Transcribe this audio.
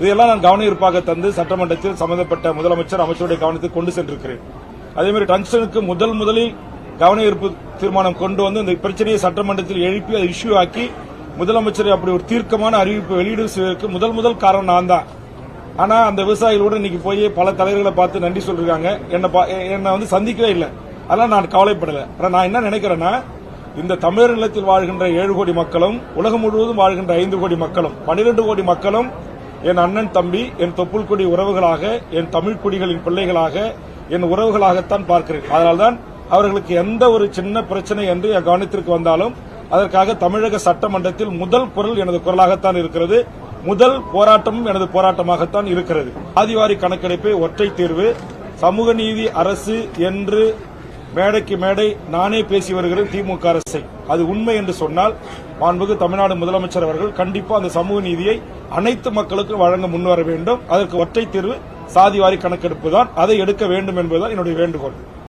இதையெல்லாம் நான் கவன ஈர்ப்பாக தந்து சட்டமன்றத்தில் சம்பந்தப்பட்ட முதலமைச்சர் அமைச்சருடைய கவனத்துக்கு கொண்டு சென்றிருக்கிறேன். அதேமாதிரி டங்ஸ்டனுக்கு முதலில் கவன ஈர்ப்பு தீர்மானம் கொண்டு வந்து இந்த பிரச்சனையை சட்டமன்றத்தில் எழுப்பி அதை இஷ்யூ ஆக்கி முதலமைச்சர் அப்படி ஒரு தீர்க்கமான அறிவிப்பு வெளியீடு செய்வதற்கு முதல் காரணம் நான் தான். ஆனா அந்த விவசாயிகளோட இன்னைக்கு போய் பல தலைவர்களை பார்த்து நன்றி சொல்லிருக்காங்க. என்ன வந்து சந்திக்கவே இல்லை. அதெல்லாம் நான் கவலைப்படல. நான் என்ன நினைக்கிறேன்னா, இந்த தமிழர் நிலத்தில் வாழ்கின்ற 7 கோடி மக்களும் உலகம் முழுவதும் வாழ்கின்ற 5 கோடி மக்களும் 12 கோடி மக்களும் என் அண்ணன் தம்பி, என் தொப்புள் கொடி உறவுகளாக, என் தமிழ் குடிகளின் பிள்ளைகளாக, என் உறவுகளாகத்தான் பார்க்கிறேன். அதனால்தான் அவர்களுக்கு எந்த ஒரு சின்ன பிரச்சனை என்று என் கவனத்திற்கு வந்தாலும் அதற்காக தமிழக சட்டமன்றத்தில் முதல் குரல் எனது குரலாகத்தான் இருக்கிறது. முதல் போராட்டமும் எனது போராட்டமாகத்தான் இருக்கிறது. ஆதிவாரி கணக்கெடுப்பை ஒற்றை தீர்வு, சமூக நீதி அரசு என்று மேடைக்கு மேடை நானே பேசி வருகிற திமுக அரசை அது உண்மை என்று சொன்னால் மாண்புமிகு தமிழ்நாடு முதலமைச்சர் அவர்கள் கண்டிப்பா அந்த சமூக நீதியை அனைத்து மக்களுக்கும் வழங்க முன்வர வேண்டும். அதற்கு ஒற்றை தீர்வு சாதிவாரி கணக்கெடுப்பு தான். அதை எடுக்க வேண்டும் என்பதுதான் என்னுடைய வேண்டுகோள்.